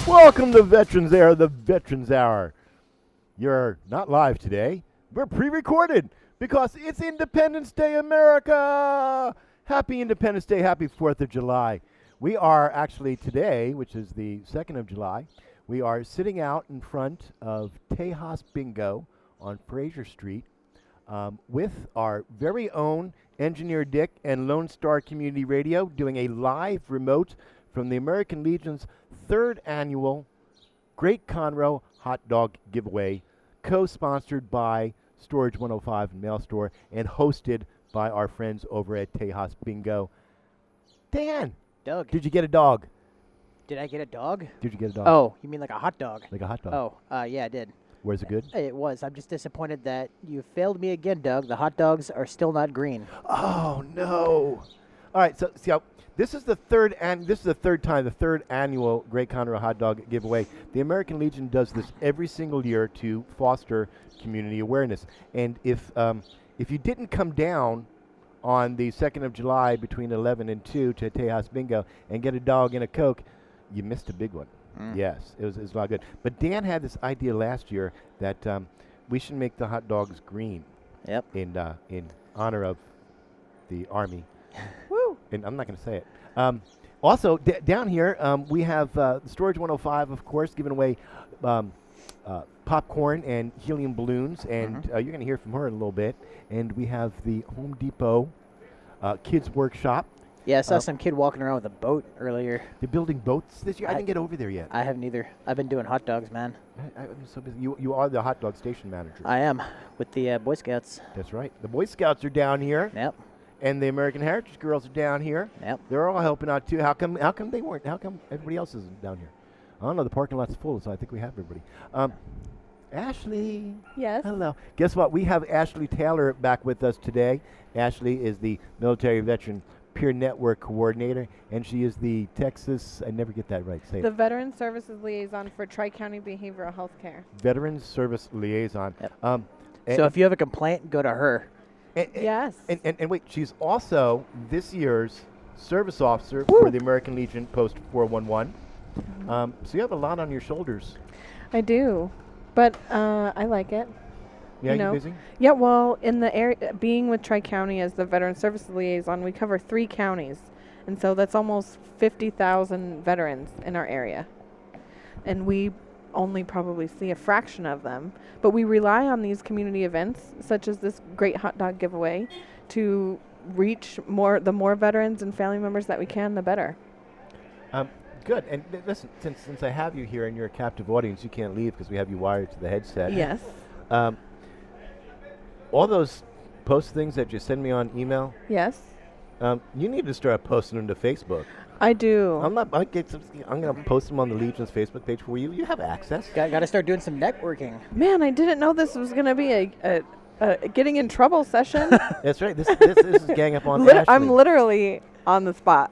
Welcome to Veterans Air, the Veterans Hour. You're not live today. We're pre-recorded because it's Independence Day, America. Happy Independence Day, happy 4th of July. We are actually today, which is the 2nd of July, we are sitting out in front of Tejas Bingo on Fraser Street with our very own engineer Dick and Lone Star Community Radio doing a live remote from the American Legion's 3rd annual Great Conroe Hot Dog Giveaway, co-sponsored by Storage 105 and Mail Store and hosted by our friends over at Tejas Bingo. Dan! Doug. Did you get a dog? Did I get a dog? Did you get a dog? Oh, you mean like a hot dog? Like a hot dog? Oh, yeah, I did. Was it good? It was. I'm just disappointed that you failed me again, Doug. The hot dogs are still not green. Oh, no. All right, so see how this is the third annual Great Conroe Hot Dog Giveaway. The American Legion does this every single year to foster community awareness. And if you didn't come down on the 2nd of July between 11 and 2 to Tejas Bingo and get a dog and a Coke, you missed a big one. Yes, it was a lot good. But Dan had this idea last year that we should make the hot dogs green. Yep. In honor of the Army. Woo! And I'm not going to say it. Also, down here, we have Storage 105, of course, giving away popcorn and helium balloons, and you're going to hear from her in a little bit. And we have the Home Depot Kids Workshop. Yeah, I saw some kid walking around with a boat earlier. They're building boats this year? I didn't get over there yet. I haven't either. I've been doing hot dogs, man. I'm so busy. You are the hot dog station manager. I am, with the Boy Scouts. That's right. The Boy Scouts are down here. Yep. And the American Heritage Girls are down here. Yep. They're all helping out too. How come they weren't? How come everybody else isn't down here? I don't know. The parking lot's full, so I think we have everybody. Ashley. Yes. Hello. Guess what? We have Ashley Taylor back with us today. Ashley is the Military Veteran Peer Network Coordinator, and she is the Texas, I never get that right, say the it. Veteran Services Liaison for Tri-County Behavioral Health Care. Veterans Service Liaison. Yep. So if you have a complaint, go to her. Yes. And wait, she's also this year's service officer for the American Legion Post 411. So you have a lot on your shoulders. I do, but I like it. Yeah, you busy? Yeah, well, in the area, being with Tri-County as the Veteran Services Liaison, we cover 3 counties. And so that's almost 50,000 veterans in our area. And we only probably see a fraction of them. But we rely on these community events, such as this great hot dog giveaway, to reach the more veterans and family members that we can, the better. Good. And listen, since I have you here and you're a captive audience, you can't leave because we have you wired to the headset. Yes. All those post things that you send me on email. Yes. You need to start posting them to Facebook. I do. I'm going to post them on the Legion's Facebook page for you. You have access. Got to start doing some networking. Man, I didn't know this was going to be a getting in trouble session. That's right. This is gang up on Ashley. I'm literally on the spot.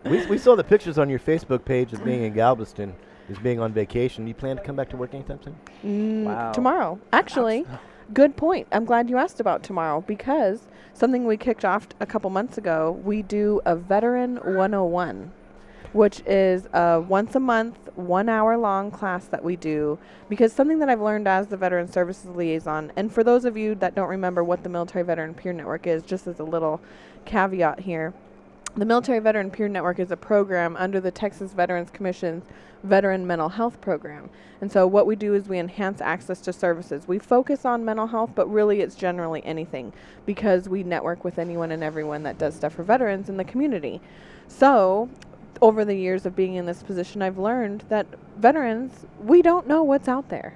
We saw the pictures on your Facebook page of being in Galveston, as being on vacation. You plan to come back to work anytime soon? Wow. Tomorrow. Actually, good point. I'm glad you asked about tomorrow, because something we kicked off a couple months ago, we do a Veteran 101, which is a once a month, 1 hour long class that we do, because something that I've learned as the Veteran Services Liaison, and for those of you that don't remember what the Military Veteran Peer Network is, just as a little caveat here, the Military Veteran Peer Network is a program under the Texas Veterans Commission's Veteran Mental Health Program. And so what we do is we enhance access to services. We focus on mental health, but really it's generally anything, because we network with anyone and everyone that does stuff for veterans in the community. So over the years of being in this position, I've learned that veterans, we don't know what's out there.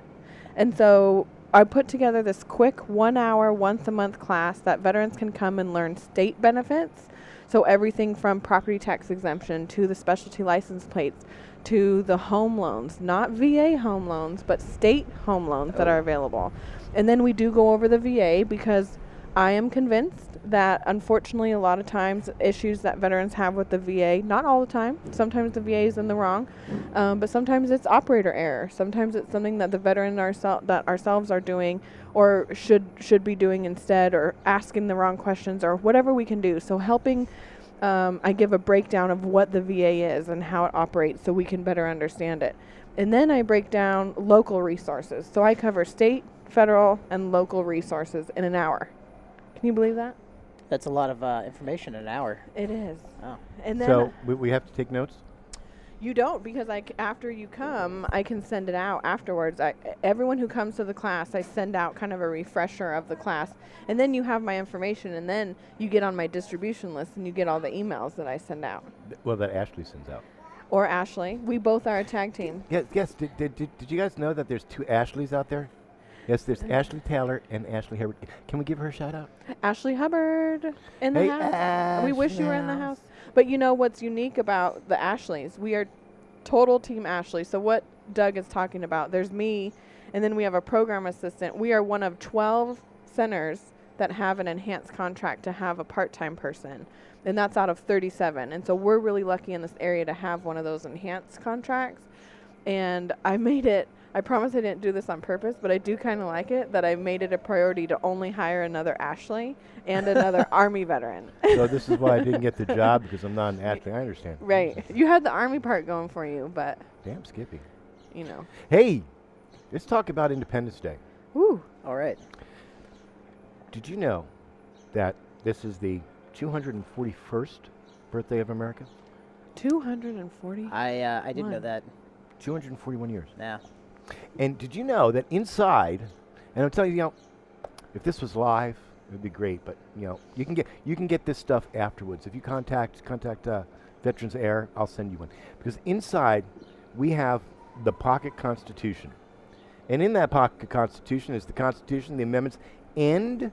And so I put together this quick 1 hour, once a month class that veterans can come and learn state benefits. So everything from property tax exemption to the specialty license plates to the home loans, not VA home loans, but state home loans that are available. And then we do go over the VA, because I am convinced that unfortunately a lot of times issues that veterans have with the VA, not all the time, sometimes the VA is in the wrong, but sometimes it's operator error. Sometimes it's something that the veteran ourselves are doing or should be doing instead, or asking the wrong questions, or whatever we can do. So helping I give a breakdown of what the VA is and how it operates so we can better understand it. And then I break down local resources. So I cover state, federal, and local resources in an hour. Can you believe that? That's a lot of information in an hour. It is. Oh. And then So we have to take notes? you don't, because after you come, I can send it out afterwards. Everyone who comes to the class, I send out kind of a refresher of the class. And then you have my information, and then you get on my distribution list, and you get all the emails that I send out. Well, that Ashley sends out. Or Ashley. We both are a tag team. Yes. Did you guys know that there's 2 Ashleys out there? Yes, there's Ashley Taylor and Ashley Hubbard. Can we give her a shout out? Ashley Hubbard in the Hey, house. We wish you were in the Ashley. house. But you know what's unique about the Ashleys? We are total team Ashley. So what Doug is talking about, there's me, and then we have a program assistant. We are one of 12 centers that have an enhanced contract to have a part-time person, and that's out of 37. And so we're really lucky in this area to have one of those enhanced contracts. And I promise I didn't do this on purpose, but I do kind of like it that I made it a priority to only hire another Ashley and another Army veteran. So this is why I didn't get the job, because I'm not an Ashley. I understand. Right. You had the Army part going for you, but, Damn, Skippy. you know. Hey, let's talk about Independence Day. Woo. All right. Did you know that this is the 241st birthday of America? 240? I didn't know One. that. 241 years. Nah. And did you know that inside, and I'll tell you, if this was live, it would be great, but you can get this stuff afterwards. If you contact Veterans Air, I'll send you one. Because inside we have the pocket constitution. And in that pocket constitution is the Constitution, the amendments, and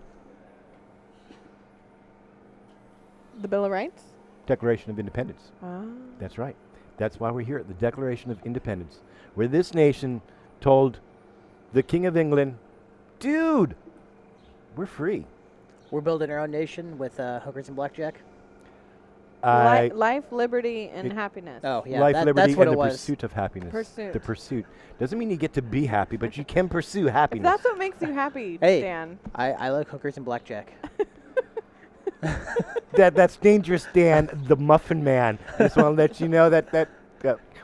The Bill of Rights? Declaration of Independence. Ah. That's right. That's why we're here at the Declaration of Independence, where this nation told the King of England, dude, we're free. We're building our own nation with hookers and blackjack. Life, liberty, and It- happiness. Oh, yeah. Life, liberty, that's what and it the was. pursuit of happiness. Pursuit. The pursuit. Doesn't mean you get to be happy, but you can pursue If happiness. that's what makes you happy, Hey. Dan. I like hookers and blackjack. That's dangerous, Dan, the Muffin Man. I just want to let you know that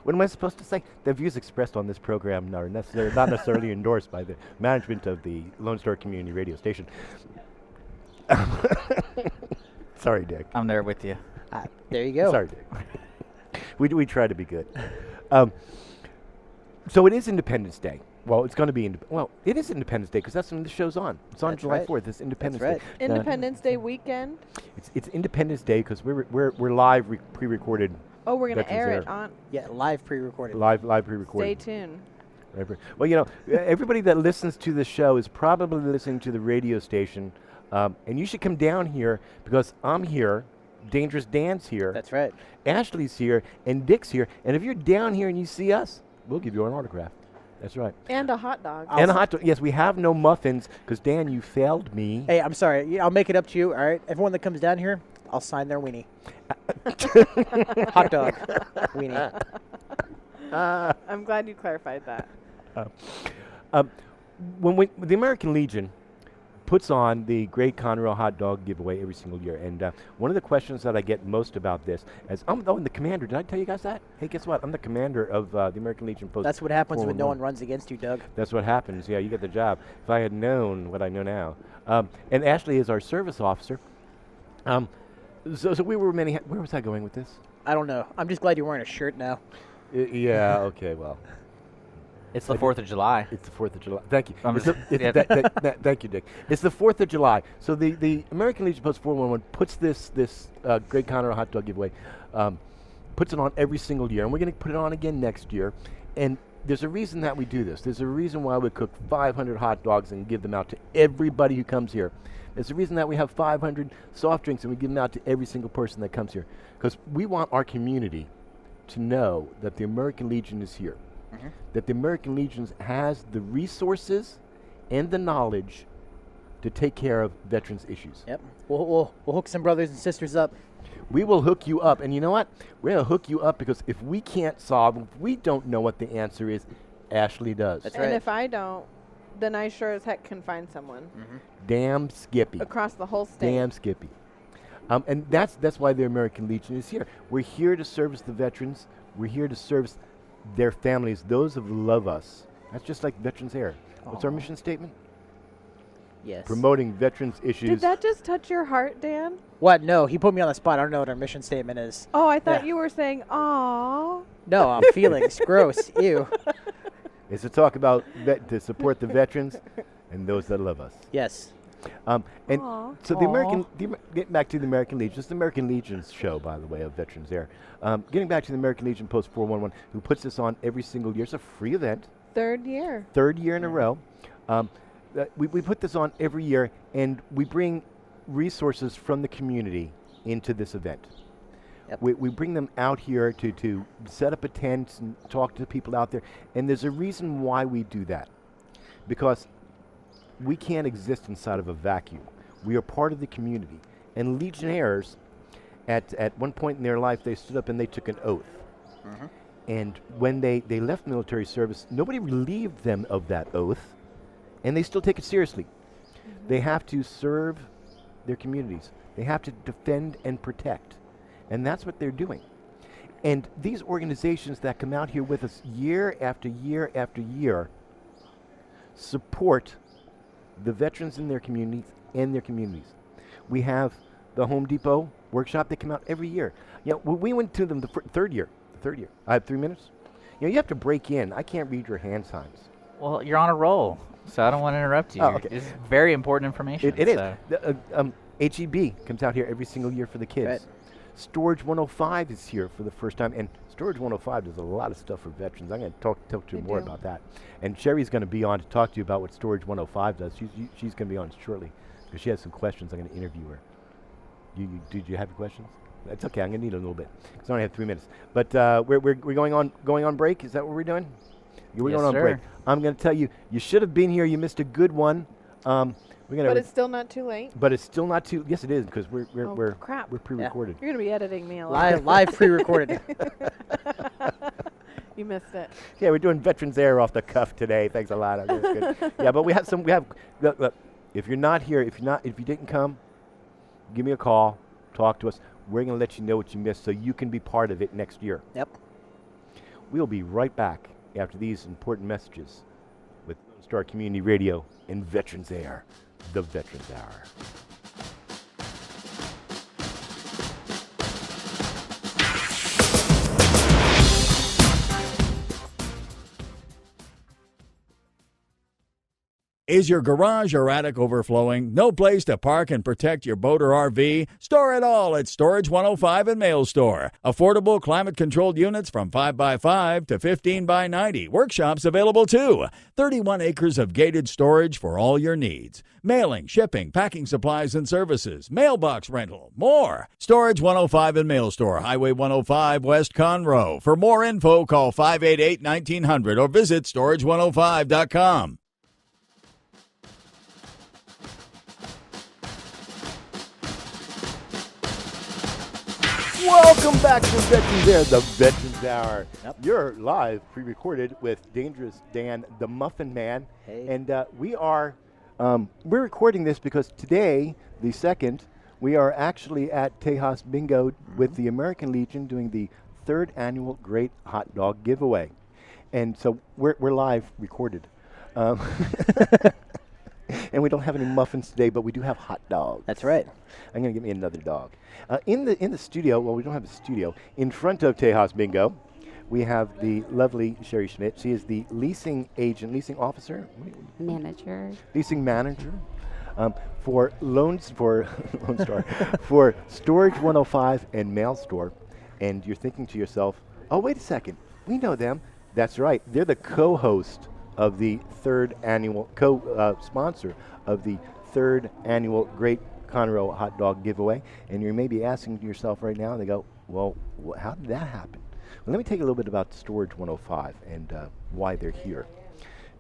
what am I supposed to say? The views expressed on this program are not necessarily endorsed by the management of the Lone Star Community Radio Station. Sorry, Dick. I'm there with you. There you go. Sorry, Dick. we try to be good. So it is Independence Day. Well, it's going to be it is Independence Day because that's when the show's on. It's on That's July right. 4th. It's Independence right. Day. Independence Day weekend. It's Independence Day because we're live pre-recorded. Oh, we're going to Veterans air Air. it on. Yeah, live pre-recorded. Live Stay pre-recorded. tuned. Well, everybody that listens to the show is probably listening to the radio station, and you should come down here because I'm here, Dangerous Dan's here, That's right. Ashley's here, and Dick's here. And if you're down here and you see us, we'll give you an autograph. That's right. And a hot dog. And a hot dog. Yes, we have no muffins because Dan, you failed me. Hey, I'm sorry. I'll make it up to you. All right. Everyone that comes down here, I'll sign their weenie. Hot dog. Weenie. I'm glad you clarified that. When the American Legion puts on the Great Conrail Hot Dog giveaway every single year, and one of the questions that I get most about this is, I'm the commander. Did I tell you guys that? Hey, guess what? I'm the commander of the American Legion Post. That's what happens when no 411. one runs against you, Doug. That's what happens. Yeah, you get the job. If I had known what I know now. And Ashley is our service officer. So we were where was I going with this? I don't know. I'm just glad you're wearing a shirt now. Yeah, okay, well. It's the 4th of July. It's the 4th of July. Thank you. I'm It's just- the- yeah. Thank you, Dick. It's the 4th of July. So the American Legion Post 411 puts this Great Conrail Hot Dog giveaway, puts it on every single year. And we're going to put it on again next year. And there's a reason that we do this. There's a reason why we cook 500 hot dogs and give them out to everybody who comes here. There's a reason that we have 500 soft drinks and we give them out to every single person that comes here. Because we want our community to know that the American Legion is here. That the American Legion has the resources and the knowledge to take care of veterans' issues. Yep. We'll hook some brothers and sisters up. We will hook you up. And you know what? We're going to hook you up because if we can't solve, if we don't know what the answer is, Ashley does. That's And right. if I don't, then I sure as heck can find someone Damn Skippy. across the whole state. Damn Skippy. And that's why the American Legion is here. We're here to service the veterans. We're here to service their families, those who love us. That's just like Veterans Air. What's our mission statement? Yes. Promoting veterans issues. Did that just touch your heart, Dan? What? No, he put me on the spot. I don't know what our mission statement is. Oh, I thought Yeah. you were saying, "Aw." No, feelings. Gross. Ew. Is to talk about to support the veterans and those that love us. Yes. And Aw. so getting back to the American Legion, it's the American Legion's show, by the way, of Veterans Air. Getting back to the American Legion Post 411, who puts this on every single year. It's a free event. Third year. Third year in a row. We put this on every year, and we bring resources from the community into this event. Yep. We bring them out here to set up a tent and talk to people out there. And there's a reason why we do that. Because we can't exist inside of a vacuum. We are part of the community. And Legionnaires, at one point in their life, they stood up and they took an oath. Mhm. And when they left military service, nobody relieved them of that oath. And they still take it seriously. They have to serve their communities. They have to defend and protect. And that's what they're doing. And these organizations that come out here with us year after year after year support the veterans in their communities and their communities. We have the Home Depot workshop. They come out every year. You know, we went to them the third year. I have 3 minutes. You know, you have to break in. I can't read your hand signs. Well, you're on a roll, so I don't want to interrupt you. Oh, okay. It's very important information. It is. so. HEB comes out here every single year for the kids. Right. Storage 105 is here for the first time, and Storage 105 does a lot of stuff for veterans. I'm going to talk to you They more do. about that. And Sherry's going to be on to talk to you about what Storage 105 does. She's going to be on shortly because she has some questions. I'm going to interview her. Did you have your questions? That's okay. I'm going to need a little bit because I only have 3 minutes. But we're going on break. Is that what we're doing? We're Yes, going on sir. break. I'm going to tell you, you should have been here. You missed a good one. But it's still not too late. But it's still not too. Yes, it is because we're Crap. pre-recorded. You're gonna be editing me a lot. Live pre-recorded. You missed it. Yeah, we're doing Veterans Air off the cuff today. Thanks a lot. That's good. Yeah, but we have. Look, if you're not here, if you didn't come, give me a call. Talk to us. We're gonna let you know what you missed, so you can be part of it next year. Yep. We'll be right back after these important messages with Lone Star Community Radio and Veterans Air, the Veterans Hour. Is your garage or attic overflowing? No place to park and protect your boat or RV? Store it all at Storage 105 and Mail Store. Affordable climate-controlled units from 5x5 to 15x90. Workshops available too. 31 acres of gated storage for all your needs. Mailing, shipping, packing supplies and services, mailbox rental, more. Storage 105 and Mail Store, Highway 105 West Conroe. For more info, call 588-1900 or visit storage105.com. Welcome back to Veterans Air, the Veterans Hour. Yep. You're live, pre-recorded with Dangerous Dan, the Muffin Man. Hey. And we're recording this because today, the 2nd, we are actually at Tejas Bingo with the American Legion doing the 3rd annual Great Hot Dog Giveaway. And so we're live recorded. And we don't have any muffins today, but we do have hot dogs. That's right. I'm going to get me another dog. In the studio, well, we don't have a studio. In front of Tejas Bingo, we have the lovely Sherry Schmidt. She is the leasing agent, leasing officer, Manager. leasing manager for Lone Star, for Storage 105 and Mail Store. And you're thinking to yourself, oh, wait a second. We know them. That's right. They're the co-host of the 3rd annual, sponsor of the 3rd annual Great Conroe Hot Dog Giveaway. And you may be asking yourself right now, and they go, well, how did that happen? Well, let me tell you a little bit about Storage 105 and why they're here.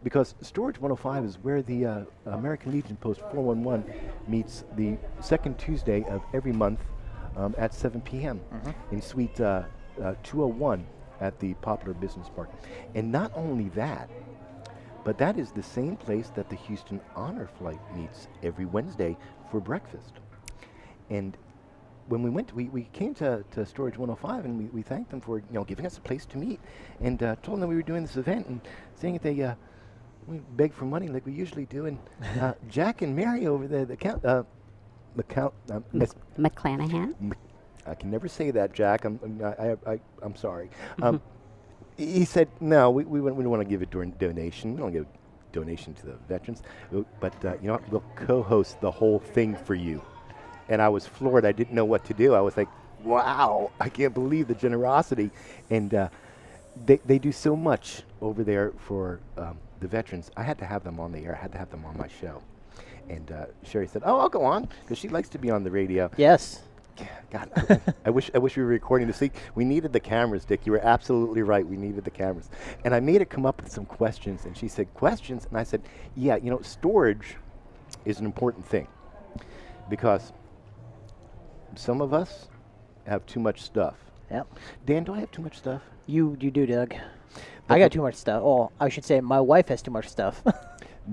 Because Storage 105 is where the American Legion Post 411 meets the 2nd Tuesday of every month at 7 p.m. In Suite 201 at the Popular Business Park. And not only that, but that is the same place that the Houston Honor Flight meets every Wednesday for breakfast. And when we went, we came to Storage 105 and we thanked them for giving us a place to meet, and told them we were doing this event and saying that we begged for money like we usually do, and Jack and Mary over there, Miss McClanahan. I can never say that, Jack. I'm sorry. He said, no, we don't want to give a donation. We don't give a donation to the veterans. But you know what? We'll co-host the whole thing for you. And I was floored. I didn't know what to do. I was like, wow, I can't believe the generosity. And they do so much over there for the veterans. I had to have them on the air. I had to have them on my show. And Sherry said, oh, I'll go on, because she likes to be on the radio. Yes. God, I wish we were recording this. See, we needed the cameras, Dick. You were absolutely right. We needed the cameras. And I made her come up with some questions, and she said, questions? And I said, yeah, storage is an important thing, because some of us have too much stuff. Yep. Dan, do I have too much stuff? You do, Doug. I got too much stuff. Oh, I should say my wife has too much stuff.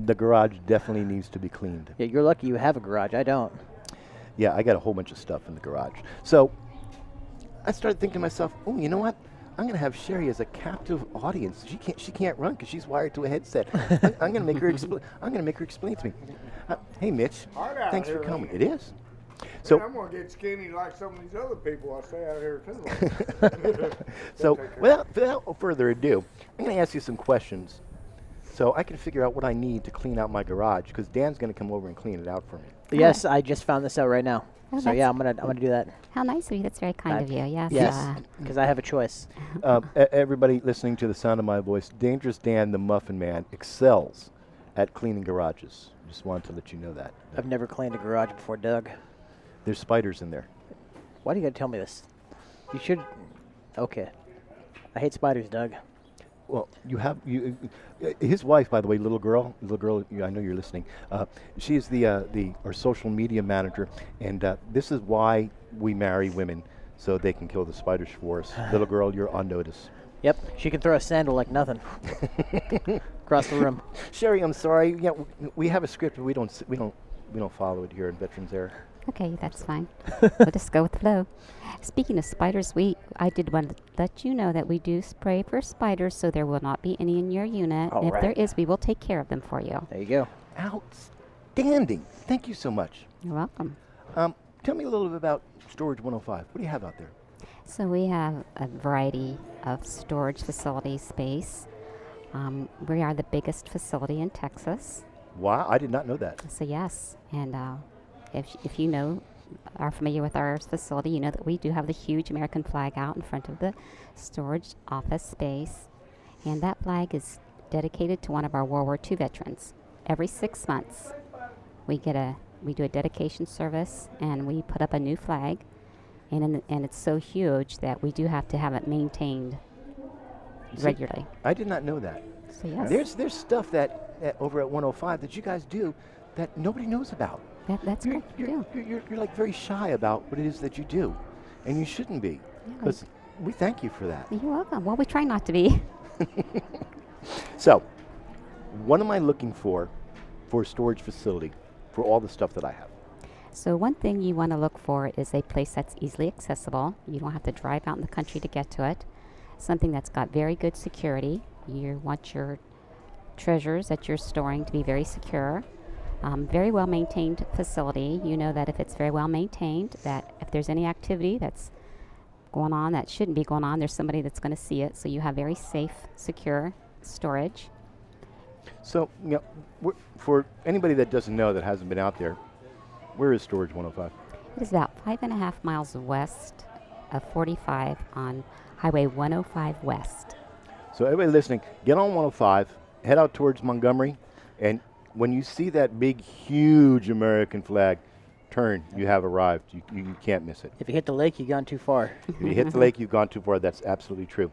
The garage definitely needs to be cleaned. Yeah, you're lucky you have a garage. I don't. Yeah, I got a whole bunch of stuff in the garage. So I started thinking to myself, oh, you know what? I'm going to have Sherry as a captive audience. She can't run because she's wired to a headset. I'm going to make her explain to me. Hey, Mitch, thanks for coming. It is. So I'm going to get skinny like some of these other people I stay out here too. So without further ado, I'm going to ask you some questions so I can figure out what I need to clean out my garage, because Dan's going to come over and clean it out for me. Yes, I just found this out right now. Oh, So yeah, I'm gonna do that. How nice of you. That's very kind of you. Yes. Yes, because I have a choice. Everybody listening to the sound of my voice, Dangerous Dan, the Muffin Man, excels at cleaning garages. Just wanted to let you know that. I've never cleaned a garage before, Doug. There's spiders in there. Why do you gotta tell me this? You should. Okay. I hate spiders, Doug. Well, his wife, by the way, little girl, I know you're listening. She's our social media manager, and this is why we marry women, so they can kill the spiders for us. Little girl, you're on notice. Yep, she can throw a sandal like nothing across the room. Sherry, I'm sorry. Yeah, we have a script, but we don't follow it here in Veterans Air. Okay, that's fine. We'll just go with the flow. Speaking of spiders, I did want to let you know that we do spray for spiders, so there will not be any in your unit. All and if right. there is, we will take care of them for you. There you go. Outstanding. Thank you so much. You're welcome. Tell me a little bit about Storage 105. What do you have out there? So we have a variety of storage facility space. We are the biggest facility in Texas. Wow, I did not know that. So yes, and if you are familiar with our facility, you know that we do have the huge American flag out in front of the storage office space, and that flag is dedicated to one of our World War II veterans. Every 6 months, we do a dedication service, and we put up a new flag, and it's so huge that we do have to have it maintained regularly. I did not know that. So yes, There's stuff that over at 105 that you guys do that nobody knows about. that's You're, correct. you're like very shy about what it is that you do, and you shouldn't be, because we thank you for that. You're welcome. Well, we try not to be. So, what am I looking for a storage facility for all the stuff that I have? So one thing you want to look for is a place that's easily accessible. You don't have to drive out in the country to get to it. Something that's got very good security. You want your treasures that you're storing to be very secure. Very well maintained facility. You know that if it's very well maintained, that if there's any activity that's going on that shouldn't be going on, there's somebody that's going to see it. So you have very safe, secure storage. So, for anybody that doesn't know, that hasn't been out there, where is Storage 105? It is about 5.5 miles west of 45 on Highway 105 West. So everybody listening, get on 105, head out towards Montgomery, and when you see that big, huge American flag, turn. You have arrived. You can't miss it. If you hit the lake, you've gone too far. If you hit the lake, you've gone too far. That's absolutely true.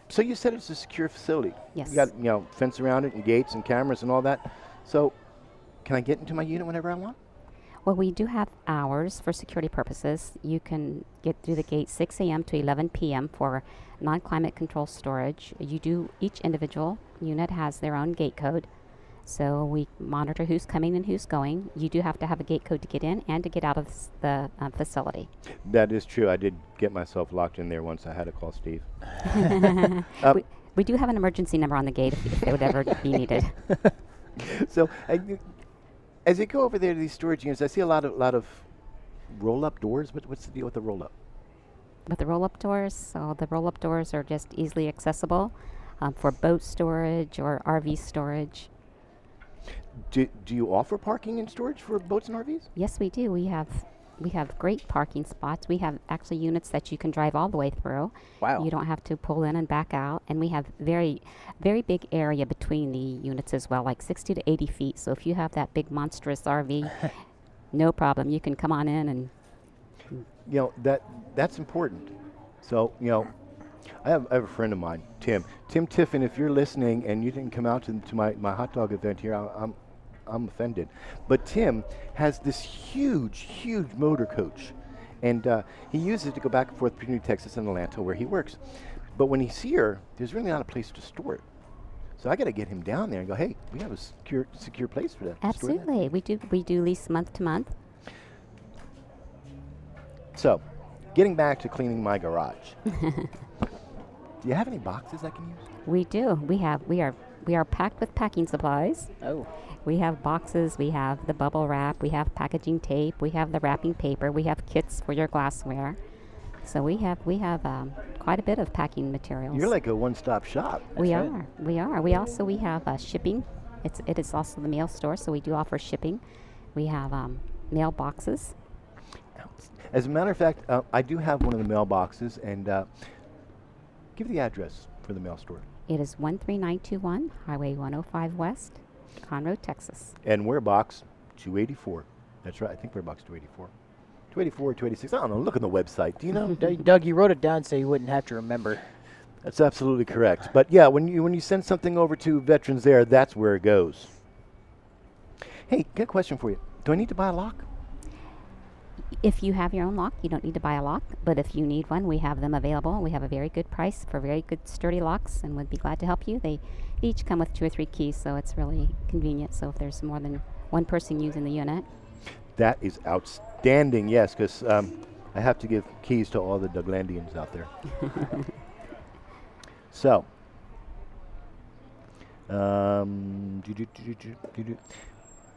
So you said it's a secure facility. Yes. You got fence around it and gates and cameras and all that. So can I get into my unit whenever I want? Well, we do have hours for security purposes. You can get through the gate 6 a.m. to 11 p.m. for non-climate control storage. Each individual unit has their own gate code. So we monitor who's coming and who's going. You do have to have a gate code to get in and to get out of the facility. That is true. I did get myself locked in there once. I had to call Steve. We do have an emergency number on the gate if it would ever be needed. So, as you go over there to these storage units, I see a lot of roll-up doors. What's the deal with the roll-up? With the roll-up doors, so the roll-up doors are just easily accessible for boat storage or RV storage. Do you offer parking and storage for boats and RVs? Yes, we do. We have great parking spots. We have actually units that you can drive all the way through. Wow. You don't have to pull in and back out. And we have very, very big area between the units as well, like 60 to 80 feet. So if you have that big monstrous RV, no problem. You can come on in and... That's important. So, I have a friend of mine, Tim Tiffin. If you're listening and you didn't come out to my hot dog event here, I'm offended. But Tim has this huge motor coach, and he uses it to go back and forth between Texas and Atlanta, where he works. But when he's here, there's really not a place to store it. So I got to get him down there and go, hey, we have a secure place for that. Absolutely. We do lease month to month. So, getting back to cleaning my garage. Do you have any boxes I can use? We do. We are packed with packing supplies. Oh. We have boxes, we have the bubble wrap, we have packaging tape, we have the wrapping paper, we have kits for your glassware. So we have quite a bit of packing materials. You're like a one-stop shop. We are. We have shipping. It is also the mail store, so we do offer shipping. We have mail boxes. As a matter of fact, I do have one of the mailboxes, and give the address for the mail store. It is 13921 Highway 105 West, Conroe, Texas. And we're box 284. That's right. I think we're box 284. 284, 286. I don't know. Look on the website. Do you know? Doug, you wrote it down so you wouldn't have to remember. That's absolutely correct. But yeah, when you send something over to Veterans Air, that's where it goes. Hey, got a question for you. Do I need to buy a lock? If you have your own lock, you don't need to buy a lock. But if you need one, we have them available. We have a very good price for very good sturdy locks, and would be glad to help you. They each come with 2 or 3 keys, so it's really convenient. So if there's more than one person using the unit. That is outstanding, yes, because I have to give keys to all the Douglandians out there. So,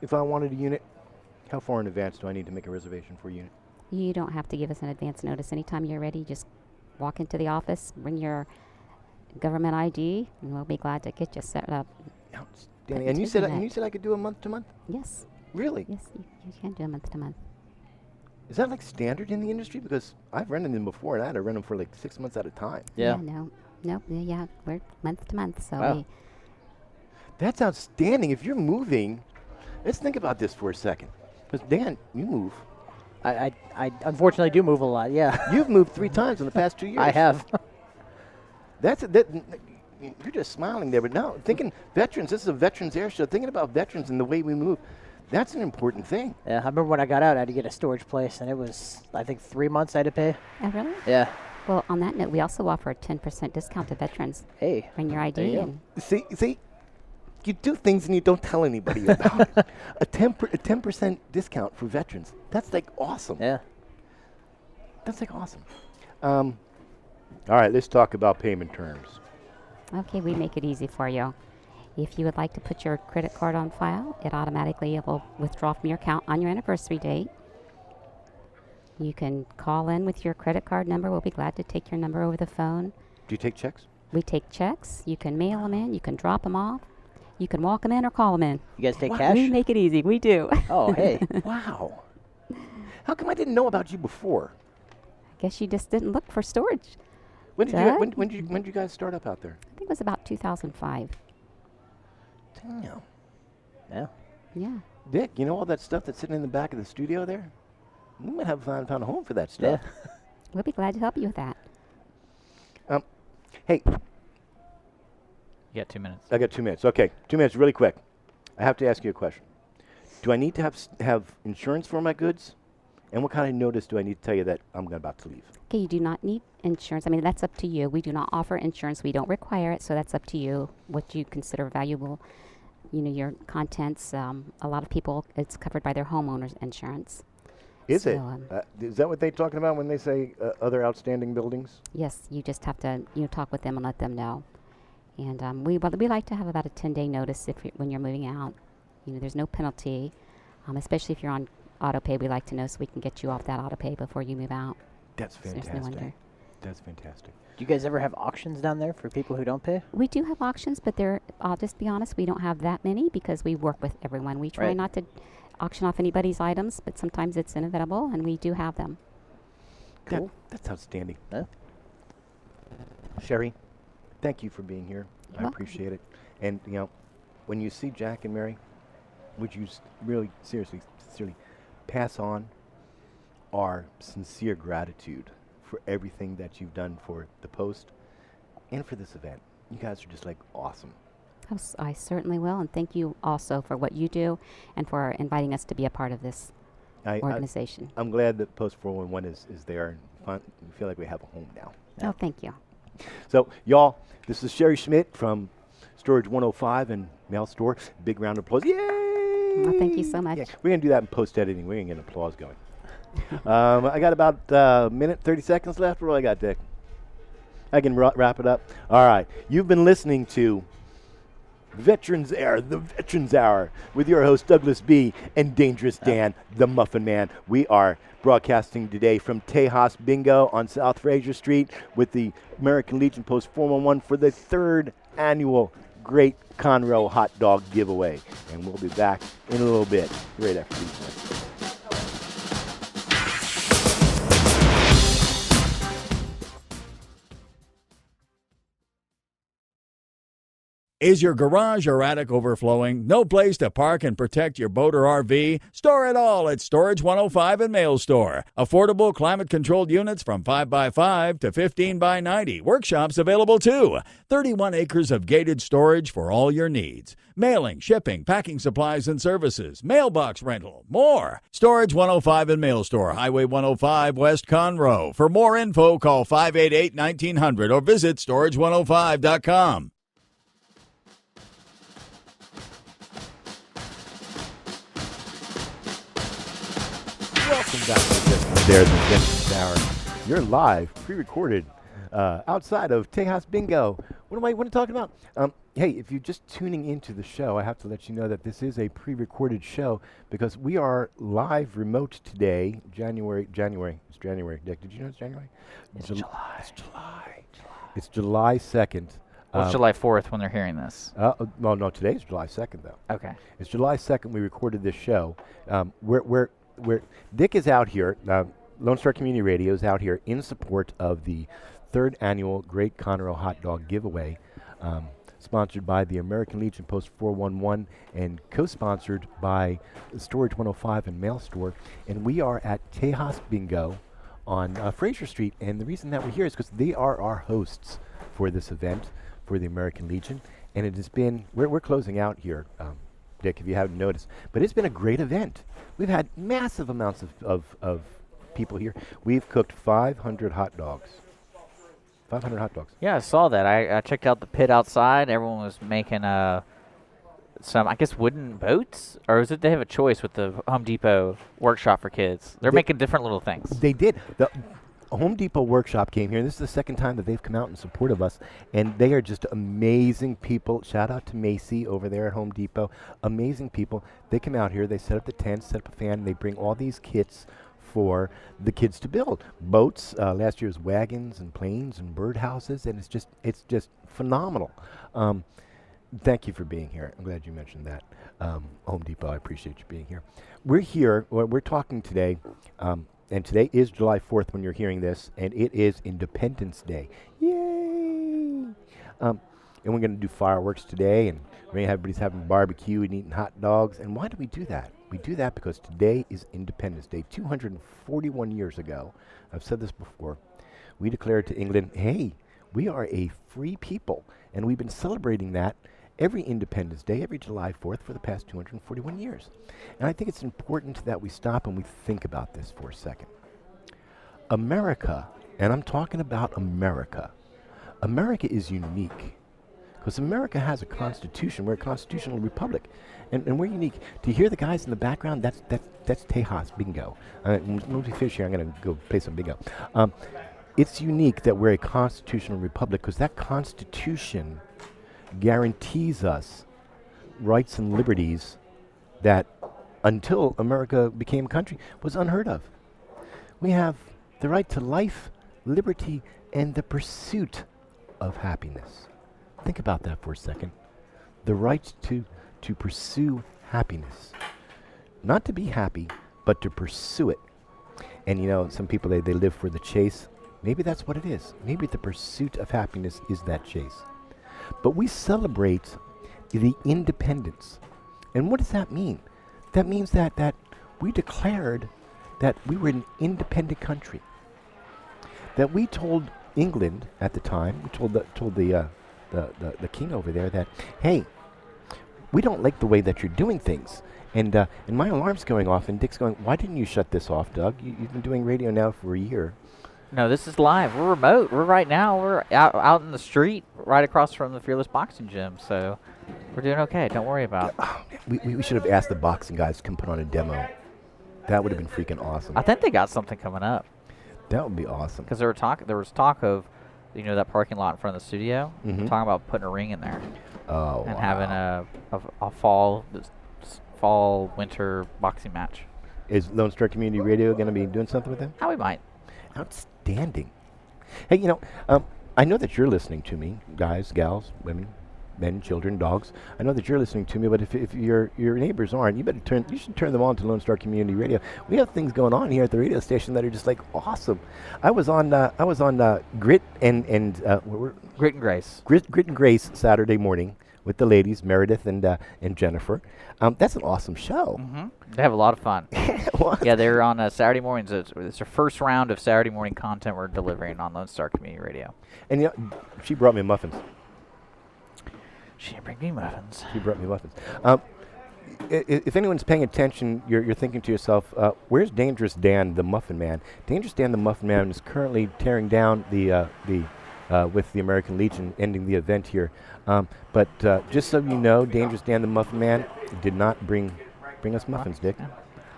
if I wanted a unit, how far in advance do I need to make a reservation for a unit? You don't have to give us an advance notice. Anytime you're ready, just walk into the office, bring your government ID, and we'll be glad to get you set up. Outstanding. And you said I could do a month to month? Yes. Really? Yes, you can do a month to month. Is that like standard in the industry? Because I've rented them before, and I had to rent them for like 6 months at a time. Yeah. Yeah, we're month to month. So Wow. That's outstanding. If you're moving, let's think about this for a second. Because Dan, you move. I unfortunately do move a lot, yeah. You've moved 3 times in the past 2 years. I have. You're just smiling there, but now thinking veterans, this is a Veterans Air show, thinking about veterans and the way we move, that's an important thing. Yeah, I remember when I got out, I had to get a storage place, and it was, I think, 3 months I had to pay. Oh, really? Yeah. Well, on that note, we also offer a 10% discount to veterans. Hey. Bring your There ID you and See, you do things and you don't tell anybody about it. A 10% discount for veterans. That's like awesome. Yeah. That's like awesome. All right, let's talk about payment terms. okay, we make it easy for you. If you would like to put your credit card on file, it automatically will withdraw from your account on your anniversary date. You can call in with your credit card number. We'll be glad to take your number over the phone. Do you take checks? We take checks. You can mail them in. You can drop them off. You can walk them in or call them in. You guys take Wow. cash? We make it easy. We do. Oh, hey. Wow. How come I didn't know about you before? Guess you just didn't look for storage. When did Doug? you guys start up out there? I think it was about 2005. Damn. Yeah. Yeah. Dick, you know all that stuff that's sitting in the back of the studio there? We might have found a home for that stuff. Yeah. We'll be glad to help you with that. Hey, You got 2 minutes. I got 2 minutes. Okay, 2 minutes, really quick. I have to ask you a question. Do I need to have insurance for my goods? And what kind of notice do I need to tell you that I'm about to leave? Okay, you do not need insurance. I mean, that's up to you. We do not offer insurance. We don't require it, so that's up to you what you consider valuable your contents. A lot of people, it's covered by their homeowner's insurance. Is So, it? Is that what they're talking about when they say other outstanding buildings? Yes, you just have to talk with them and let them know. And we like to have about a 10-day notice when you're moving out. There's no penalty, especially if you're on auto pay. We like to know so we can get you off that auto pay before you move out. That's So there's no fantastic. wonder. That's fantastic. Do you guys ever have auctions down there for people who don't pay? We do have auctions, but I'll just be honest, we don't have that many because we work with everyone. We try Right. not to auction off anybody's items, but sometimes it's inevitable, and we do have them. Cool. That's outstanding. Yeah. Sherry, thank you for being here. You're I welcome. appreciate it. And, when you see Jack and Mary, would you really, seriously, sincerely pass on our sincere gratitude for everything that you've done for the Post and for this event. You guys are just like awesome. I certainly will, and thank you also for what you do and for inviting us to be a part of this organization. I'm glad that Post 411 is there and we feel like we have a home now. Oh, thank you. So, y'all, this is Sherry Schmidt from Storage 105 and Mail Store. Big round of applause. Yay! Well, thank you so much. Yeah, we're going to do that in post-editing. We're going to get applause going. I got about a minute, 30 seconds left. What do I got, Dick? I can wrap it up. All right. You've been listening to Veterans Air, the Veterans Hour, with your host, Douglas B. and Dangerous Dan, the Muffin Man. We are broadcasting today from Tejas Bingo on South Fraser Street with the American Legion Post 411 for the 3rd annual Great Conroe Hot Dog Giveaway. And we'll be back in a little bit, right after these messages. Is your garage or attic overflowing? No place to park and protect your boat or RV? Store it all at Storage 105 and Mail Store. Affordable climate-controlled units from 5x5 to 15x90. Workshops available too. 31 acres of gated storage for all your needs. Mailing, shipping, packing supplies and services, mailbox rental, more. Storage 105 and Mail Store, Highway 105 West Conroe. For more info, call 588-1900 or visit storage105.com. Welcome back to the Veterans Hour. You're live, pre-recorded, outside of Tejas Bingo. What am I talking about? Hey, if you're just tuning into the show, I have to let you know that this is a pre-recorded show because we are live remote today, January. It's January. Dick, did you know it's January? It's July. It's July. It's July 2nd. Well, it's July 4th when they're hearing this. Well, no, today's July 2nd, though. Okay. It's July 2nd we recorded this show. We're Dick is out here, Lone Star Community Radio is out here in support of the 3rd annual Great Conroe Hot Dog Giveaway, sponsored by the American Legion Post 411 and co-sponsored by Storage 105 and Mail Store. And we are at Tejas Bingo on Fraser Street. And the reason that we're here is because they are our hosts for this event for the American Legion. And it has been, we're closing out here, Dick, if you haven't noticed. But it's been a great event. We've had massive amounts of people here. We've cooked 500 hot dogs. 500 hot dogs. Yeah, I saw that. I checked out the pit outside. Everyone was making some, I guess, wooden boats? Or is it they have a choice with the Home Depot workshop for kids? They're making different little things. They did. The Home Depot workshop came here. This is the second time that they've come out in support of us, and they are just amazing people. Shout out to Macy over there at Home Depot. Amazing people. They come out here, they set up the tent, set up a fan, and they bring all these kits for the kids to build. Boats, last year's wagons and planes and birdhouses, and it's just phenomenal. Thank you for being here. I'm glad you mentioned that. Home Depot, I appreciate you being here. We're here, we're talking today, and today is July 4th when you're hearing this, and it is Independence Day. Yay! And we're going to do fireworks today, and everybody's having barbecue and eating hot dogs. And why do we do that? We do that because today is Independence Day. 241 years ago, I've said this before, we declared to England, hey, we are a free people. And we've been celebrating that every Independence Day, every July 4th for the past 241 years. And I think it's important that we stop and we think about this for a second. America, and I'm talking about America, America is unique Because America has a constitution. We're a constitutional republic. And we're unique. To hear the guys in the background, that's Tejas bingo. When we finish here, I'm going to go play some bingo. It's unique that we're a constitutional republic because that constitution guarantees us rights and liberties that until America became a country was unheard of. We have the right to life, liberty, and the pursuit of happiness. Think about that for a second. The right to pursue happiness. Not to be happy, but to pursue it. And you know, some people, they live for the chase. Maybe that's what it is. Maybe the pursuit of happiness is that chase. But we celebrate the independence. And what does that mean? That means that we declared that we were an independent country. That we told England at the time, we told the king over there that, hey, we don't like the way that you're doing things. And my alarm's going off, and Dick's going, why didn't you shut this off, Doug? You've been doing radio now for a year. No, this is live. We're remote. We're right now. We're out in the street, right across from the Fearless Boxing Gym. So we're doing okay. Don't worry about it. We should have asked the boxing guys to come put on a demo. That would have been freaking awesome. I think they got something coming up. That would be awesome. Because there was talk of, that parking lot in front of the studio. Mhm. Talking about putting a ring in there Oh, and wow. having a fall winter boxing match. Is Lone Star Community Radio going to be doing something with them? How we might. Outstanding. Hey, I know that you're listening to me, guys, gals, women, men, children, dogs. I know that you're listening to me, but if your neighbors aren't, you should turn them on to Lone Star Community Radio. We have things going on here at the radio station that are just like awesome. I was on Grit and Grit and Grace. Grit and Grace Saturday morning with the ladies, Meredith and Jennifer. That's an awesome show. Mm-hmm. They have a lot of fun. What? Yeah, they're on Saturday mornings. It's our first round of Saturday morning content we're delivering on Lone Star Community Radio. And she brought me muffins. She didn't bring me muffins. She brought me muffins. If anyone's paying attention, you're thinking to yourself, where's Dangerous Dan, the Muffin Man? Dangerous Dan, the Muffin Man, is currently tearing down with the American Legion, ending the event here. But just so you know, Dangerous Dan, the Muffin Man, did not bring us muffins, Dick. Yeah.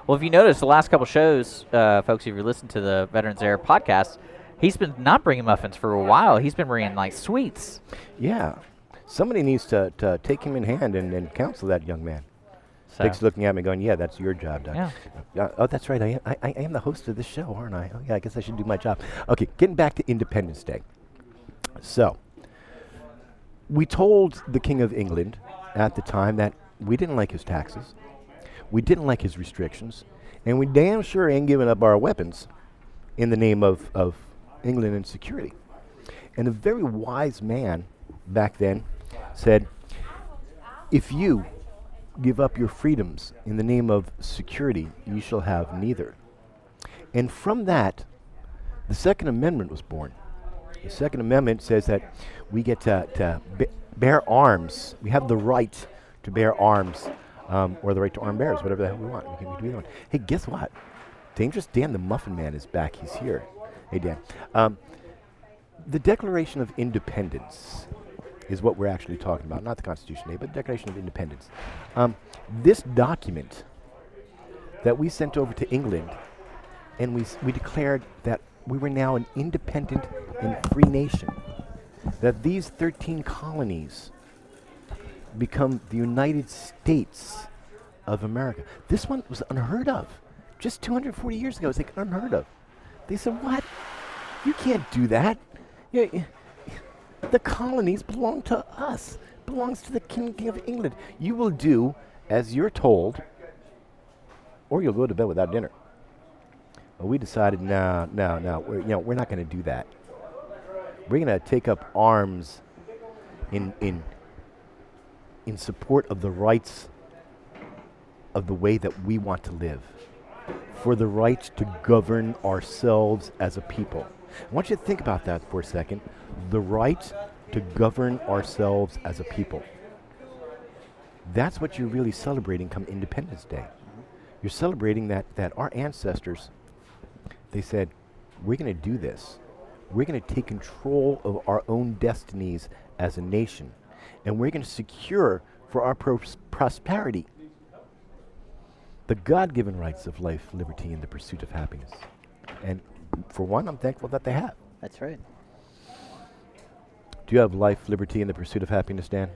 Well, if you notice, the last couple shows, folks, if you listen to the Veterans Air podcast, he's been not bringing muffins for a while. He's been bringing, sweets. Yeah. Somebody needs to take him in hand and counsel that young man. So. Dick's looking at me going, yeah, that's your job, Doug. Yeah. Oh, that's right. I am the host of this show, aren't I? Oh, yeah, I guess I should do my job. Okay, getting back to Independence Day. So, we told the King of England at the time that we didn't like his taxes, we didn't like his restrictions, and we damn sure ain't giving up our weapons in the name of England and security. And a very wise man back then said, if you give up your freedoms in the name of security, you shall have neither. And from that, the Second Amendment was born. The Second Amendment says that we get to bear arms. We have the right to bear arms, or the right to arm bearers, whatever the hell we want. We can do either one. Hey, guess what? Dangerous Dan the Muffin Man is back. He's here. Hey, Dan. The Declaration of Independence is what we're actually talking about. Not the Constitution Day, but the Declaration of Independence. This document that we sent over to England, and we declared that we were now an independent and free nation. That these 13 colonies become the United States of America. This one was unheard of. Just 240 years ago, it was unheard of. They said, what? You can't do that. The colonies belong to us. Belongs to the King of England. You will do as you're told, or you'll go to bed without dinner. Well, we decided, no, we're not going to do that. We're going to take up arms in support of the rights of the way that we want to live, for the right to govern ourselves as a people. I want you to think about that for a second. The right to govern ourselves as a people. That's what you're really celebrating come Independence Day. You're celebrating that our ancestors, they said, we're going to do this. We're going to take control of our own destinies as a nation. and we're going to secure for our prosperity the God-given rights of life, liberty, and the pursuit of happiness. And for one, I'm thankful that they have. That's right. Do you have life, liberty, and the pursuit of happiness, Dan?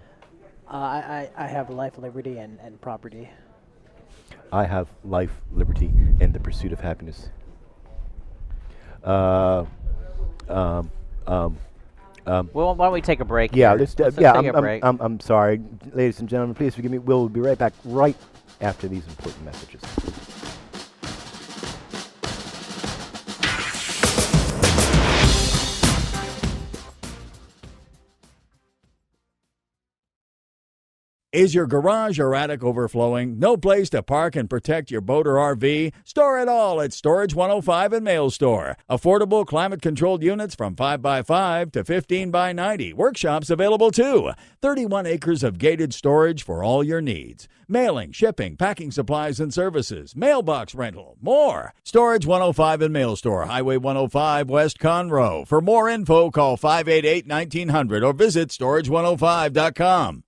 I have life, liberty, and property. I have life, liberty, and the pursuit of happiness. Well, why don't we take a break? Yeah, here? let's take a break. I'm sorry, ladies and gentlemen. Please forgive me. We'll be right back right after these important messages. Is your garage or attic overflowing? No place to park and protect your boat or RV? Store it all at Storage 105 and Mail Store. Affordable climate-controlled units from 5x5 to 15x90. Workshops available too. 31 acres of gated storage for all your needs. Mailing, shipping, packing supplies and services, mailbox rental, more. Storage 105 and Mail Store, Highway 105 West Conroe. For more info, call 588-1900 or visit storage105.com.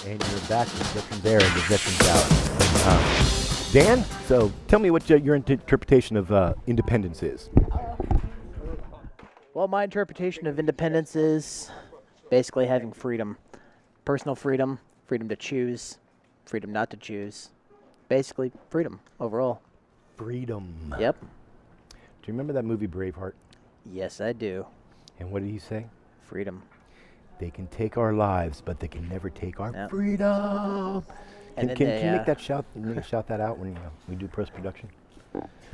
And you're back with Veterans Air and the Veterans Hour. Dan, so tell me what your interpretation of independence is. Well, my interpretation of independence is basically having freedom. Personal freedom, freedom to choose, freedom not to choose. Basically, freedom overall. Freedom. Yep. Do you remember that movie Braveheart? Yes, I do. And what did he say? Freedom. They can take our lives, but they can never take our Yep. freedom. And Can then you make that shout? Shout that out when we do post production.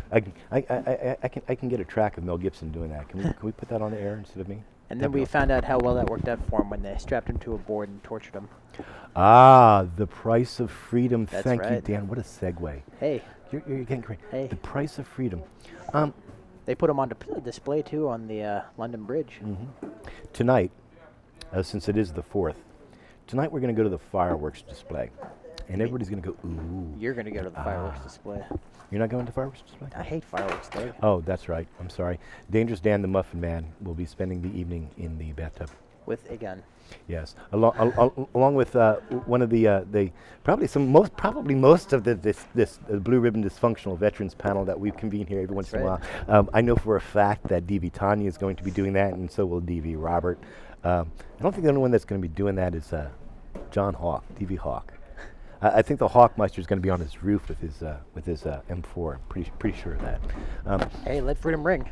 I can get a track of Mel Gibson doing that. Can we put that on the air instead of me? And then we found out how well that worked out for him when they strapped him to a board and tortured him. Ah, the price of freedom. That's Thank you, right. Dan. What a segue. Hey, You're getting great. Hey. The price of freedom. they put him on display too on the London Bridge. Tonight, since it is the 4th, tonight we're going to go to the fireworks display. And everybody's going to go, ooh. You're going to go to the fireworks display. You're not going to fireworks display? I hate fireworks, though. Oh, that's right. I'm sorry. Dangerous Dan the Muffin Man will be spending the evening in the bathtub. With a gun. Yes, along with one of the probably most of this Blue Ribbon Dysfunctional Veterans panel that we convene here every once in a while. I know for a fact that DV Tanya is going to be doing that, and so will DV Robert. I don't think the only one that's going to be doing that is John Hawk, DV Hawk. I think the Hawkmeister is going to be on his roof with his M4. Pretty sure of that. Hey, let freedom ring.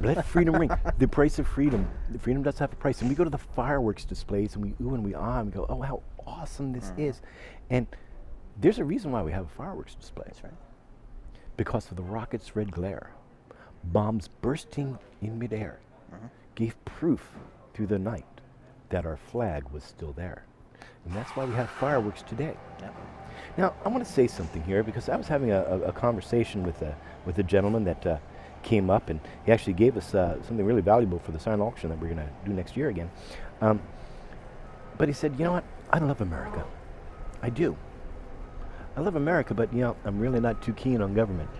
Let freedom ring. The price of freedom. The freedom does have a price. And we go to the fireworks displays and we ooh and we ah and we go, oh, how awesome this is. And there's a reason why we have a fireworks display. That's right. Because of the rocket's red glare. Bombs bursting in midair gave proof through the night that our flag was still there. And that's why we have fireworks today. Yep. Now, I want to say something here because I was having a conversation with a gentleman that came up, and he actually gave us something really valuable for the silent auction that we're going to do next year again. But he said, you know what? I love America. I do. I love America, but, you know, I'm really not too keen on government.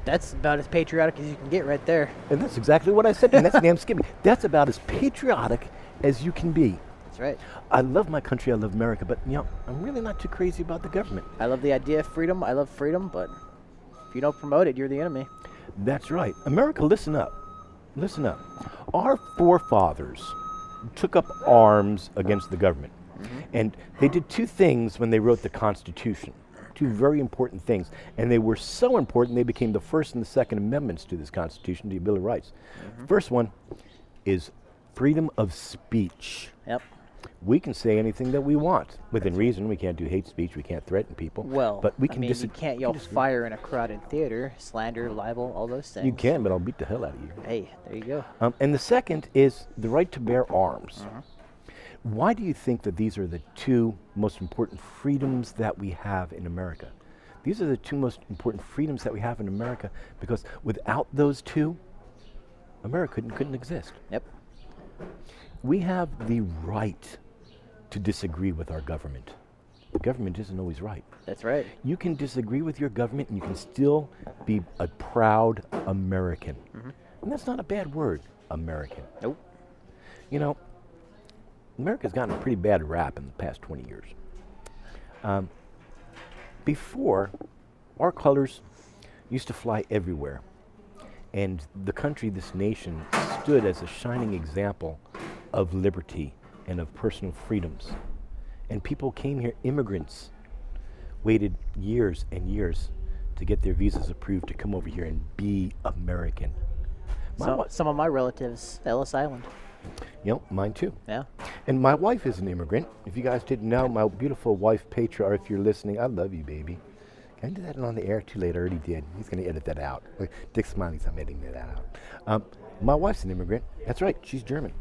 That's about as patriotic as you can get right there. And that's exactly what I said, and that's damn skippy. That's about as patriotic as you can be. That's right. I love my country, I love America, but, you know, I'm really not too crazy about the government. I love the idea of freedom. I love freedom, but if you don't promote it, you're the enemy. That's right. America, listen up. Listen up. Our forefathers took up arms against the government. And they did two things when they wrote the Constitution. Two very important things. And they were so important, they became the First and the Second Amendments to this Constitution, to the Bill of Rights. First one is freedom of speech. Yep. We can say anything that we want within reason. We can't do hate speech. We can't threaten people. Well, but we can you can't yell fire in a crowded theater, slander, libel, all those things. You can, but I'll beat the hell out of you. Hey, there you go. And the second is the right to bear arms. Why do you think that these are the two most important freedoms that we have in America? These are the two most important freedoms that we have in America because without those two, America couldn't exist. Yep. We have the right to disagree with our government. The government isn't always right. That's right. You can disagree with your government and you can still be a proud American. And that's not a bad word, American. Nope. You know, America's gotten a pretty bad rap in the past 20 years. Before, our colors used to fly everywhere. And the country, this nation, stood as a shining example of liberty and of personal freedoms. And people came here, immigrants, waited years and years to get their visas approved to come over here and be American. Some of my relatives, Ellis Island. You know, mine too. Yeah. And my wife is an immigrant. If you guys didn't know, my beautiful wife, Petra, if you're listening, I love you, baby. Can I do that on the air? Too late, I already did. He's going to edit that out. Dick Smiley's, I'm editing that out. My wife's an immigrant. That's right, she's German.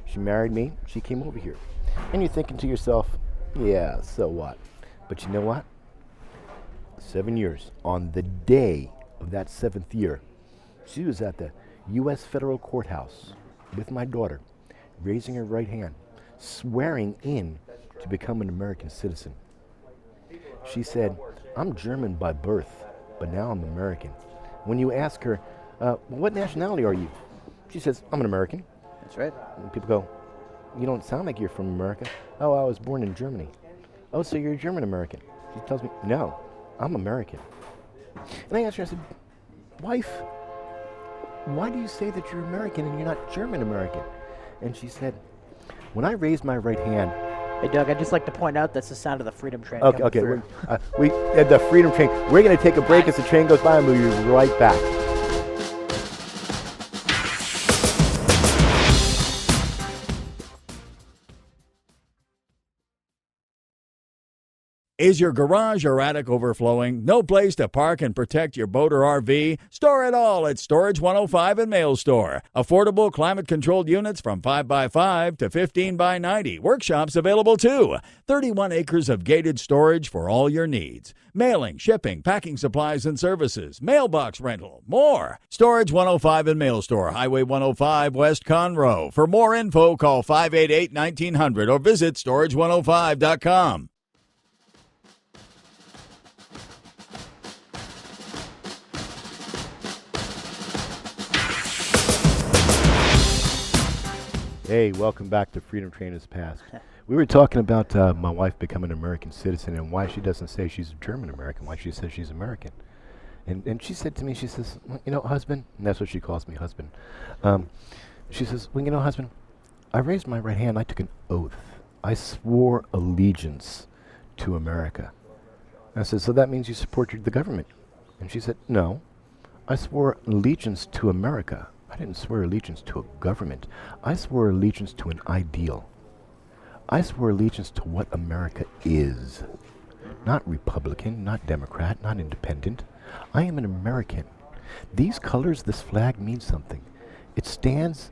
She married me, she came over here. And you're thinking to yourself, yeah, so what? But you know what? 7 years. On the day of that 7th year, she was at the U.S. Federal Courthouse with my daughter, raising her right hand, swearing in to become an American citizen. She said, I'm German by birth, but now I'm American. When you ask her, what nationality are you? She says, I'm an American. That's right. And people go, you don't sound like you're from America. Oh, I was born in Germany. Oh, so you're a German American. She tells me, no, I'm American. And I asked her, I said, wife, why do you say that you're American and you're not German American? And she said, when I raised my right hand. Hey, Doug, I'd just like to point out that's the sound of the Freedom Train. Okay, coming okay. through. We at the Freedom Train. We're going to take a break as the train goes by and we'll be right back. Is your garage or attic overflowing? No place to park and protect your boat or RV? Store it all at Storage 105 and Mail Store. Affordable climate-controlled units from 5x5 to 15x90. Workshops available too. 31 acres of gated storage for all your needs. Mailing, shipping, packing supplies and services, mailbox rental, more. Storage 105 and Mail Store, Highway 105 West Conroe. For more info, call 588-1900 or visit storage105.com. Hey, welcome back to Freedom Train Has Passed. We were talking about my wife becoming an American citizen and why she doesn't say she's a German American, why she says she's American. And she said to me, she says, well, you know, husband, and that's what she calls me, husband. She says, well, you know, husband, I raised my right hand, I took an oath. I swore allegiance to America. And I said, so that means you support the government? And she said, no, I swore allegiance to America. I didn't swear allegiance to a government. I swore allegiance to an ideal. I swore allegiance to what America is. Not Republican, not Democrat, not independent. I am an American. These colors, this flag means something. It stands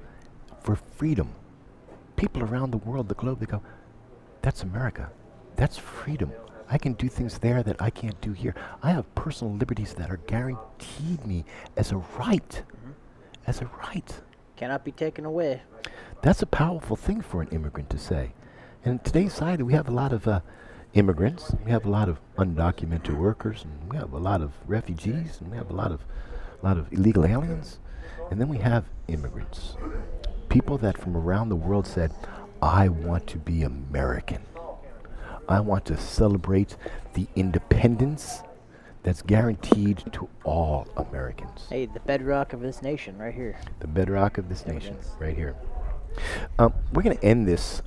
for freedom. People around the world, the globe, they go, that's America. That's freedom. I can do things there that I can't do here. I have personal liberties that are guaranteed me as a right. As a right. Cannot be taken away. That's a powerful thing for an immigrant to say. And in today's society, we have a lot of immigrants, we have a lot of undocumented workers, and we have a lot of refugees, and we have a lot of illegal aliens. And then we have immigrants. People that from around the world said, I want to be American. I want to celebrate the independence that's guaranteed to all Americans. Hey, the bedrock of this nation right here. The bedrock of this nation right here. We're going to end this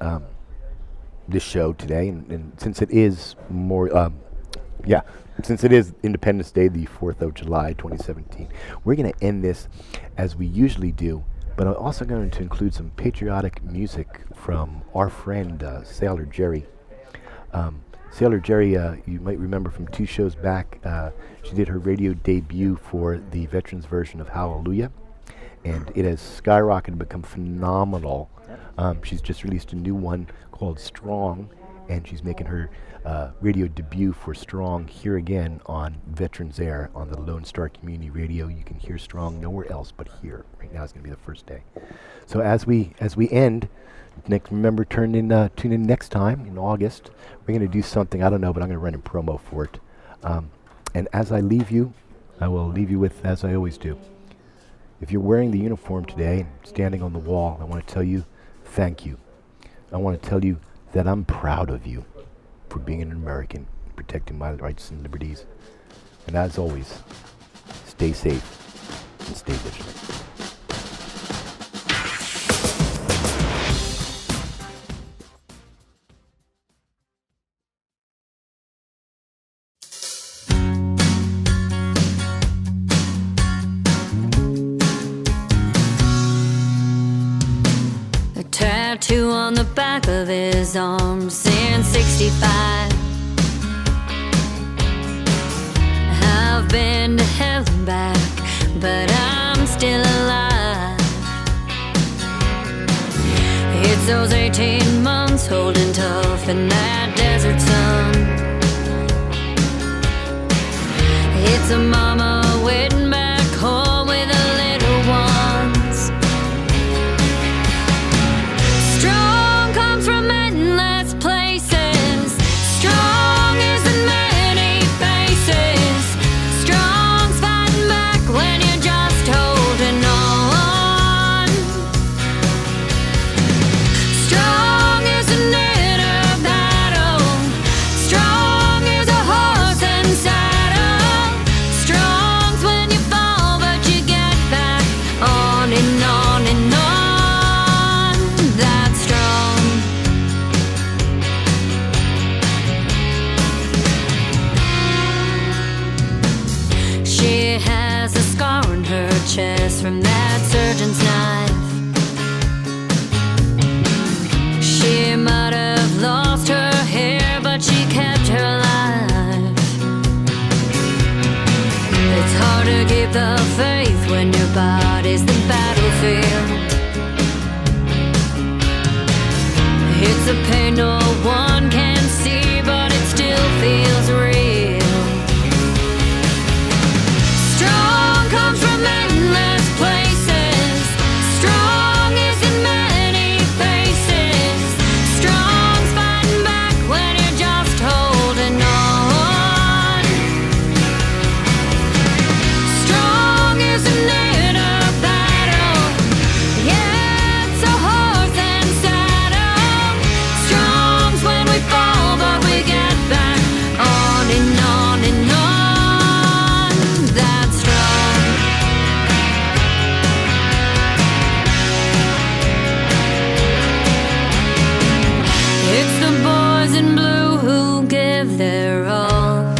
this show today, and since it is since it is Independence Day, the 4th of July, 2017, we're going to end this as we usually do, but I'm also going to include some patriotic music from our friend Sailor Jerry. Sailor Jerry, you might remember from 2 shows back, she did her radio debut for the veterans version of Hallelujah, and it has skyrocketed and become phenomenal. She's just released a new one called Strong, and she's making her radio debut for Strong here again on Veterans Air on the Lone Star Community Radio. You can hear Strong nowhere else but here. Right now is going to be the first day. So as we end, remember, tune in next time in August. We're going to do something, I don't know, but I'm going to run a promo for it. And as I leave you, I will leave you with, as I always do, If you're wearing the uniform today and standing on the wall, I want to tell you thank you. I want to tell you that I'm proud of you for being an American, protecting my rights and liberties. And as always, stay safe and stay vigilant. Tattoo on the back of his arm since 65. I've been to hell and back, but I'm still alive. It's those 18 months holding tough in that desert sun. It's a mama waiting back home with the little ones. Strong comes from endless places. Strong is in many faces. Strong's fighting back when you're just holding on. Strong is an inner battle. Strong is a horse and saddle. Strong's when you fall, but you get back on and on and on. That's strong. She has a scar on her chest from that surgeon's knife. She might have lost her hair, but she kept her life. It's hard to keep the faith when your body's the battlefield. It's a pain no one can see, but it still feels real. Strong comes from endless places. Strong is in many faces. Strong's fighting back when you're just holding on. Strong is an inner battle. Yeah, it's a horse and saddle. Strong's when we fall, but we get back on and on and on. That's strong. It's the boys in blue who give their all.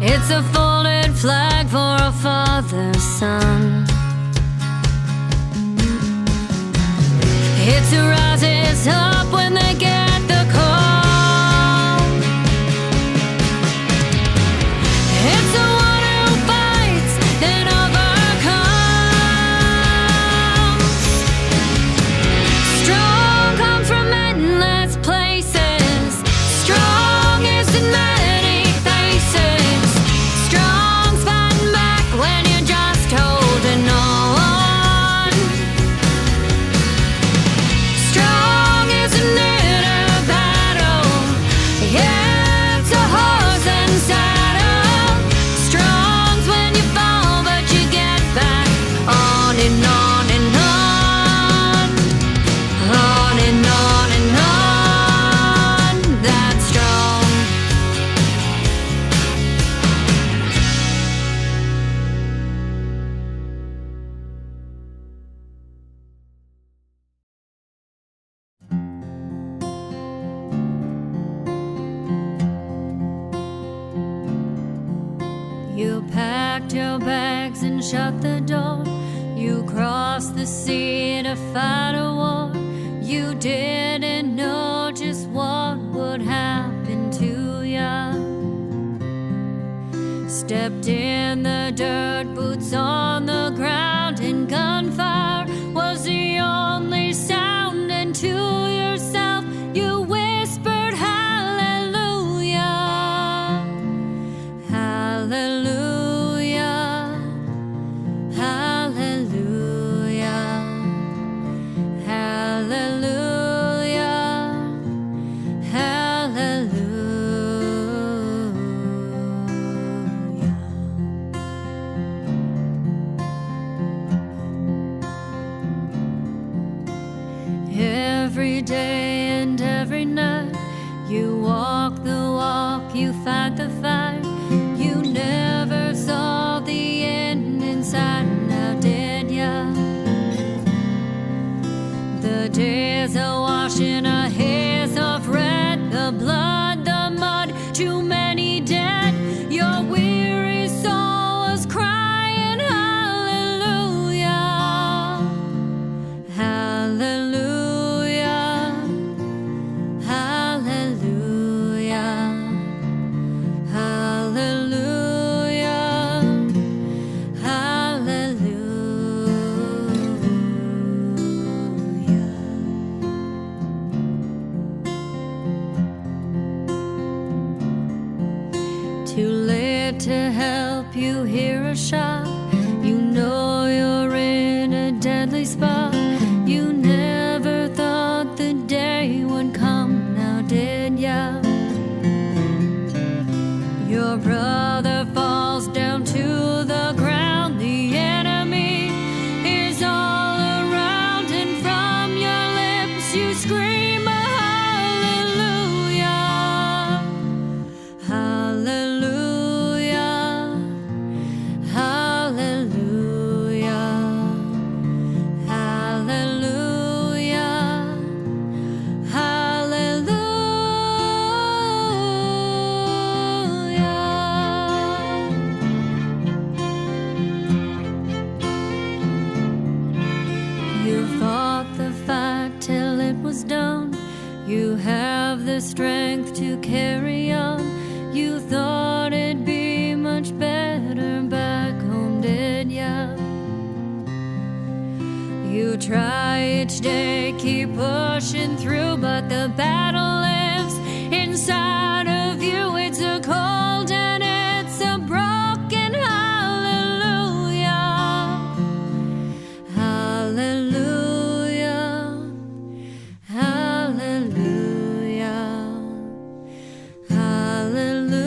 It's a folded flag for a father's son. It's who rises up when they get the call. It's the one who fights and overcomes. Strong comes from endless places. Strong is in many faces. Strong's fighting back when you're just holding on. Strong is an inner battle. Yeah, it's a horse and saddle. Strong's when you fall, but you get back on and on and on. On and on and on. That's strong. You packed your bags and shut the door. You crossed the sea to fight a war. You didn't know just what would happen to ya. Stepped in the dirt, boots on the ground, and gunfire was the only sound. And to yourself you whispered hallelujah. Hallelujah. Hallelujah. Hallelujah. every day and every night. You walk the walk, you fight the fight. You never saw the end inside, now did ya? The days are washing our hairs of red, the blood, the mud, too many dead. Your weary soul was crying hallelujah, hallelujah, hallelujah, hallelujah, hallelujah. Too late to help you hear a shot. You know you're in a deadly spot. You never thought the day would come, now did ya? Your brother falls down to the ground. The enemy is all around, and from your lips you scream a hallelujah, hallelujah, hallelujah, hallelujah, hallelujah. You fought the fight till it was done. You have the strength to carry on. You thought it'd be much better back home, did ya? You try each day, keep pushing through, but the battle lives inside of you. It's a cold and it's a broken hallelujah, hallelujah, hallelujah, hallelujah,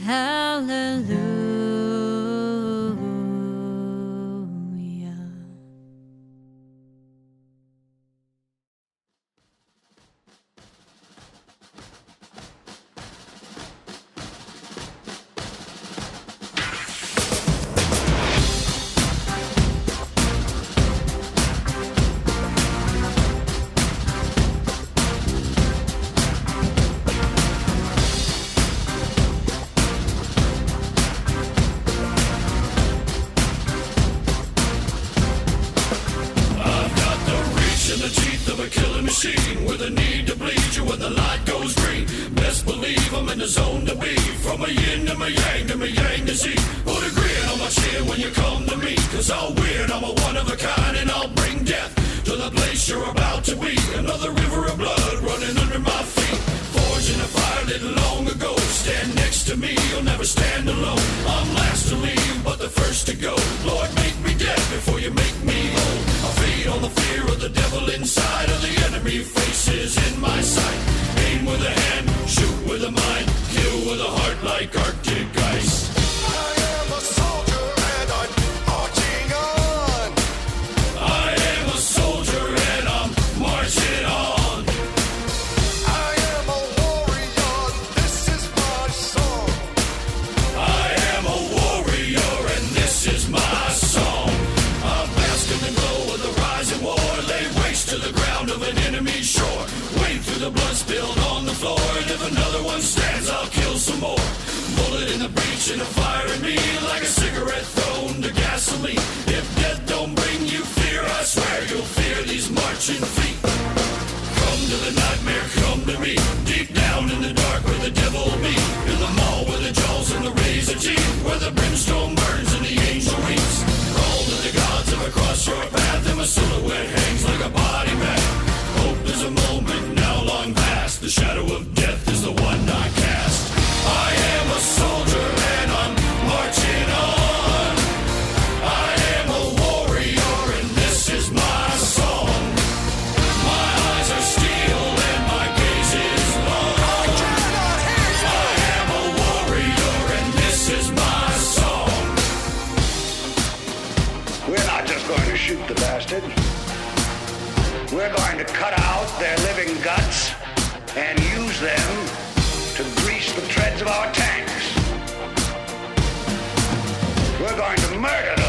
hallelujah. In the teeth of a killing machine, with a need to bleed you when the light goes green. Best believe I'm in the zone to be. From a yin to my yang to my yang to Z. Put a grin on my chin when you come to me, cause I'll win, I'm a one of a kind, and I'll bring death to the place you're about to be. Another river of blood running under my feet. Forged in a fire lit long ago. Stand next to me, you'll never stand alone. I'm last to leave, but the first to go. Lord, make me dead before you make me whole. I'll feed on the fear of the devil inside of the enemy faces in my sight. Aim with a hand, shoot with a mind, kill with a heart like Arctic ice. I am a soldier and I'm marching on. I am a soldier and I'm marching on. I am a warrior, this is my song. I am a warrior and this is my song. I'm basking the glow of the rising war. Lay waste to the ground of an enemy shore. Wade through the blood spilled on the floor. And if another one stands, I'll kill some more. Bullet in the breach and a fire in me, like a cigarette thrown to gasoline. If death don't bring you fear, I swear you'll fear these marching feet. Come to the nightmare, come to me. Deep down in the dark where the devil be. In the mall where the jaws and the razor teeth, where the brimstone burns and the angel weeps. Crawl to the gods if I cross your path, and my silhouette hangs like a body bag. Hope is a moment now long past. The shadow of death is the one I cast. I am a soldier and I'm marching on. I am a warrior and this is my song. My eyes are steel and my We're going to cut out their living guts and use them to grease the treads of our tanks. We're going to murder them.